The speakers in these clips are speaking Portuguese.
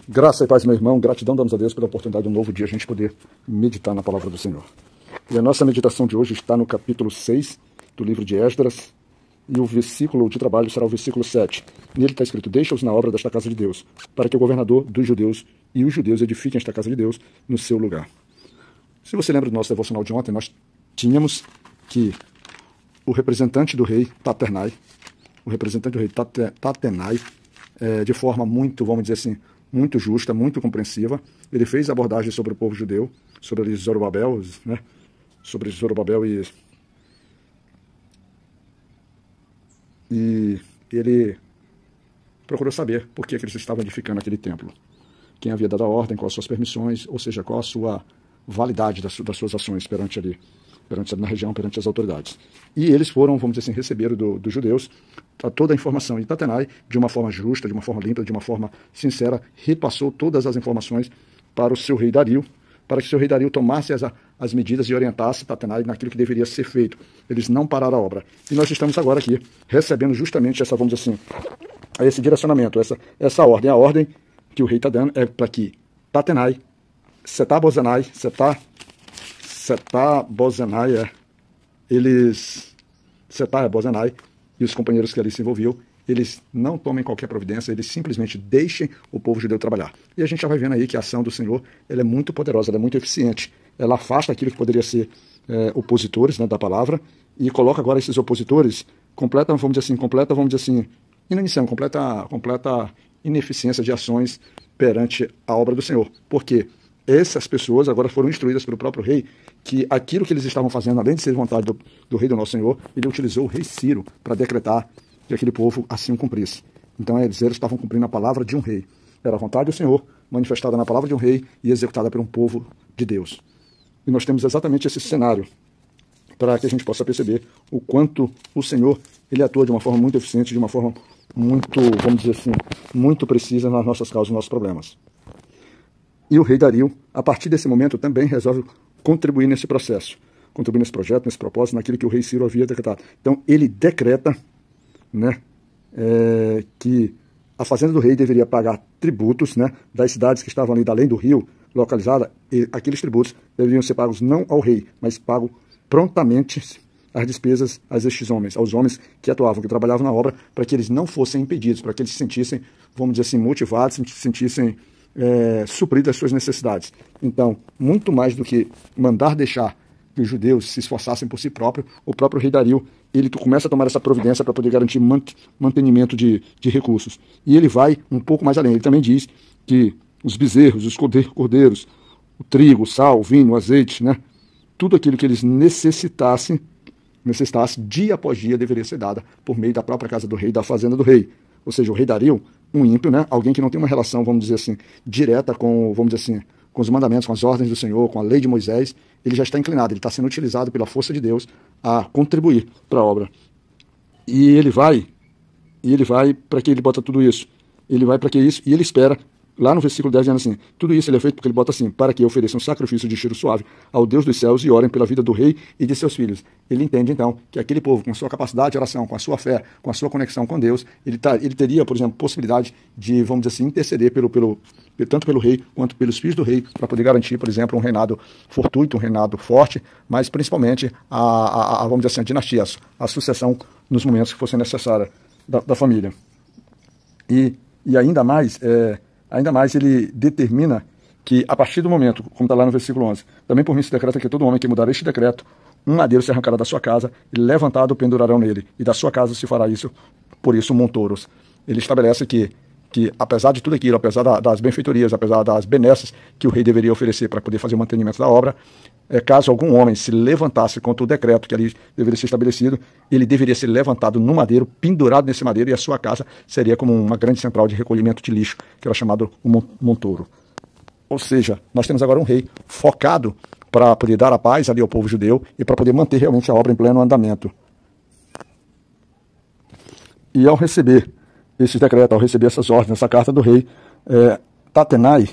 Graça e paz, meu irmão, gratidão damos a Deus pela oportunidade de um novo dia a gente poder meditar na palavra do Senhor. E a nossa meditação de hoje está no capítulo 6 do livro de Esdras, e o versículo de trabalho será o versículo 7. Nele está escrito: deixa-os na obra desta casa de Deus, para que o governador dos judeus e os judeus edifiquem esta casa de Deus no seu lugar. Se você lembra do nosso devocional de ontem, nós tínhamos que o representante do rei Tatenai, de forma muito, vamos dizer assim, muito justa, muito compreensiva, ele fez abordagem sobre o povo judeu, sobre Zorobabel, né? Sobre Zorobabel e ele procurou saber por que eles estavam edificando aquele templo, quem havia dado a ordem, quais as suas permissões, ou seja, qual a sua validade das suas ações perante na região, perante as autoridades. E eles foram, vamos dizer assim, receberam dos judeus toda a informação. E Tatenai, de uma forma justa, de uma forma limpa, de uma forma sincera, repassou todas as informações para o seu rei Dario, para que o seu rei Dario tomasse as medidas e orientasse Tatenai naquilo que deveria ser feito. Eles não pararam a obra. E nós estamos agora aqui recebendo justamente essa, vamos dizer assim, esse direcionamento, essa ordem. A ordem que o rei está dando é para que Tatenai, Setar-Bozenai e os companheiros que ali se envolviam, eles não tomem qualquer providência, eles simplesmente deixem o povo judeu trabalhar. E a gente já vai vendo aí que a ação do Senhor, ela é muito poderosa, ela é muito eficiente. Ela afasta aquilo que poderia ser opositores, né, da palavra, e coloca agora esses opositores completa inanição, completa ineficiência de ações perante a obra do Senhor. Por quê? Essas pessoas agora foram instruídas pelo próprio rei que aquilo que eles estavam fazendo, além de ser vontade do rei do nosso Senhor, ele utilizou o rei Ciro para decretar que aquele povo assim o cumprisse. Então eles estavam cumprindo a palavra de um rei. Era a vontade do Senhor, manifestada na palavra de um rei e executada por um povo de Deus. E nós temos exatamente esse cenário para que a gente possa perceber o quanto o Senhor ele atua de uma forma muito eficiente, de uma forma muito, vamos dizer assim, muito precisa nas nossas causas e nos nossos problemas. E o rei Dario, a partir desse momento, também resolve contribuir nesse processo, contribuir nesse projeto, nesse propósito, naquilo que o rei Ciro havia decretado. Então, ele decreta, né, que a fazenda do rei deveria pagar tributos, né, das cidades que estavam ali da além do rio, localizada, e aqueles tributos deveriam ser pagos não ao rei, mas pagos prontamente as despesas a estes homens, aos homens que atuavam, que trabalhavam na obra, para que eles não fossem impedidos, para que eles se sentissem, vamos dizer assim, motivados, se sentissem suprir as suas necessidades. Então, muito mais do que mandar deixar que os judeus se esforçassem por si próprios, o próprio rei Dario, ele começa a tomar essa providência para poder garantir mantenimento de recursos. E ele vai um pouco mais além. Ele também diz que os bezerros, os cordeiros, o trigo, o sal, o vinho, o azeite, né, tudo aquilo que eles necessitassem dia após dia deveria ser dada por meio da própria casa do rei, da fazenda do rei. Ou seja, o rei Dario, um ímpio, né? Alguém que não tem uma relação, vamos dizer assim, direta com, vamos dizer assim, com os mandamentos, com as ordens do Senhor, com a lei de Moisés, ele já está inclinado, ele está sendo utilizado pela força de Deus a contribuir para a obra. E ele vai para que ele bota tudo isso. Ele vai para que isso, e ele espera, lá no versículo 10, dizendo assim, tudo isso ele é feito porque ele bota assim, para que ofereça um sacrifício de cheiro suave ao Deus dos céus e orem pela vida do rei e de seus filhos. Ele entende, então, que aquele povo, com sua capacidade de oração, com a sua fé, com a sua conexão com Deus, ele teria, por exemplo, possibilidade de, vamos dizer assim, interceder tanto pelo rei quanto pelos filhos do rei, para poder garantir, por exemplo, um reinado fortuito, um reinado forte, mas principalmente vamos dizer assim, a dinastia, a sucessão nos momentos que fossem necessários da família. E ainda mais ele determina que, a partir do momento, como está lá no versículo 11, também por mim se decreta que todo homem que mudar este decreto, um madeiro se arrancará da sua casa, e levantado pendurarão nele, e da sua casa se fará isso, por isso montouros. Ele estabelece que apesar de tudo aquilo, apesar das benfeitorias, apesar das benesses que o rei deveria oferecer para poder fazer o mantenimento da obra, caso algum homem se levantasse contra o decreto que ali deveria ser estabelecido, ele deveria ser levantado no madeiro, pendurado nesse madeiro, e a sua casa seria como uma grande central de recolhimento de lixo, que era chamado o montouro. Ou seja, nós temos agora um rei focado para poder dar a paz ali ao povo judeu e para poder manter realmente a obra em pleno andamento. E ao receber esse decreto, ao receber essas ordens, essa carta do rei, Tatenai,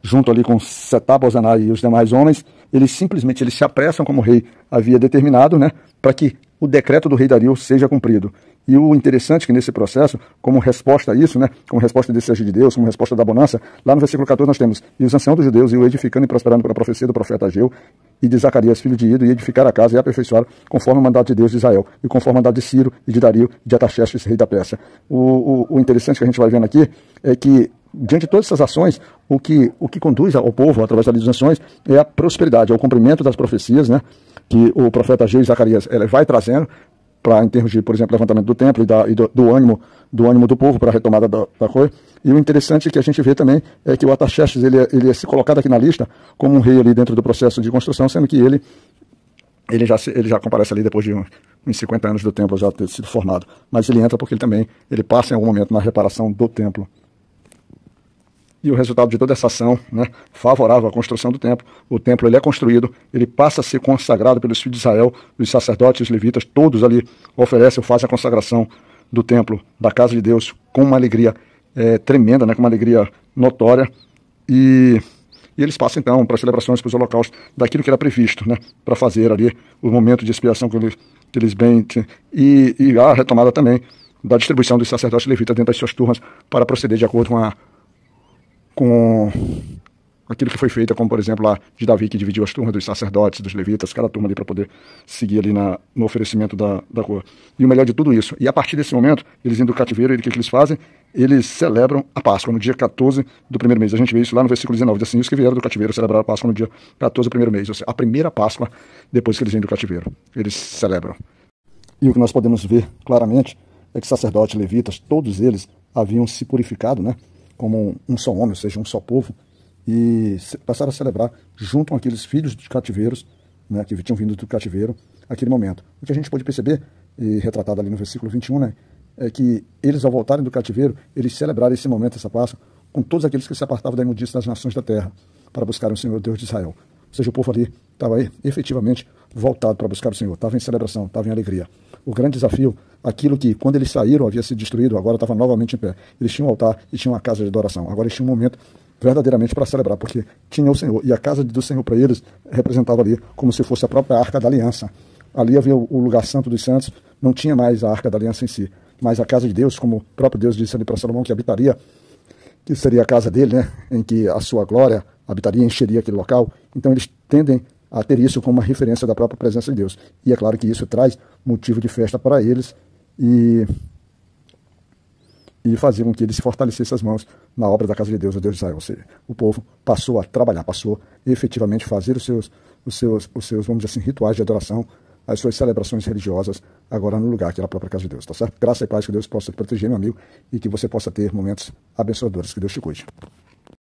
junto ali com Setar-Bozenai e os demais homens, eles simplesmente se apressam como o rei havia determinado, né, para que o decreto do rei Dario seja cumprido. E o interessante é que nesse processo, como resposta a isso, né, como resposta desse agir de Deus, como resposta da bonança, lá no versículo 14 nós temos: e os anciãos dos judeus iam edificando e prosperando pela profecia do profeta Ageu e de Zacarias, filho de Ido, e edificar a casa e aperfeiçoar conforme o mandato de Deus de Israel, e conforme o mandato de Ciro e de Dario e de Artaxerxes, rei da Pérsia. O interessante que a gente vai vendo aqui é que, diante de todas essas ações, o que conduz ao povo, através das ações, é a prosperidade, é o cumprimento das profecias, né, que o profeta Ageu e Zacarias vai trazendo, em termos de, por exemplo, levantamento do templo e do ânimo do povo para a retomada da coisa. E o interessante que a gente vê também é que o Artaxerxes ele é se colocado aqui na lista como um rei ali dentro do processo de construção, sendo que ele já comparece ali depois de uns 50 anos do templo já ter sido formado. Mas ele entra porque ele passa em algum momento na reparação do templo. E o resultado de toda essa ação, né, favorável à construção do templo, o templo ele é construído, ele passa a ser consagrado pelos filhos de Israel, os sacerdotes, os levitas, todos ali oferecem ou fazem a consagração do templo, da casa de Deus, com uma alegria tremenda, né, com uma alegria notória, e eles passam então para as celebrações, para os holocaustos, daquilo que era previsto, né, para fazer ali o momento de expiação que eles bem... E a retomada também da distribuição dos sacerdotes levitas dentro das suas turmas para proceder de acordo com aquilo que foi feito, como por exemplo lá de Davi, que dividiu as turmas dos sacerdotes, dos levitas, cada turma ali para poder seguir ali no oferecimento da cor. E o melhor de tudo isso, e a partir desse momento, eles indo do cativeiro, o que eles fazem? Eles celebram a Páscoa no dia 14 do primeiro mês. A gente vê isso lá no versículo 19, diz assim: os que vieram do cativeiro celebraram a Páscoa no dia 14 do primeiro mês, ou seja, a primeira Páscoa depois que eles vêm do cativeiro. Eles celebram. E o que nós podemos ver claramente é que sacerdotes, levitas, todos eles haviam se purificado, né, como um só homem, ou seja, um só povo, e passaram a celebrar junto com aqueles filhos de cativeiros, né, que tinham vindo do cativeiro, aquele momento. O que a gente pode perceber, e retratado ali no versículo 21, né, é que eles, ao voltarem do cativeiro, eles celebraram esse momento, essa Páscoa, com todos aqueles que se apartavam da imundícia das nações da terra, para buscar o Senhor Deus de Israel. Ou seja, o povo ali estava efetivamente voltado para buscar o Senhor, estava em celebração, estava em alegria. O grande desafio, aquilo que quando eles saíram havia sido destruído, agora estava novamente em pé. Eles tinham um altar e tinham uma casa de adoração. Agora eles tinham um momento verdadeiramente para celebrar, porque tinha o Senhor. E a casa do Senhor para eles representava ali como se fosse a própria Arca da Aliança. Ali havia o lugar santo dos santos, não tinha mais a Arca da Aliança em si, mas a casa de Deus, como o próprio Deus disse ali para Salomão que habitaria, que seria a casa dele, né, em que a sua glória habitaria, encheria aquele local. Então eles tendem a ter isso como uma referência da própria presença de Deus. E é claro que isso traz motivo de festa para eles e fazia com que eles fortalecessem as mãos na obra da casa de Deus, o Deus de Israel. Ou seja, o povo passou a trabalhar, passou a efetivamente fazer os seus, vamos dizer assim, rituais de adoração, as suas celebrações religiosas, agora no lugar que era a própria casa de Deus, tá certo? Graça e paz, que Deus possa te proteger, meu amigo, e que você possa ter momentos abençoadores. Que Deus te cuide.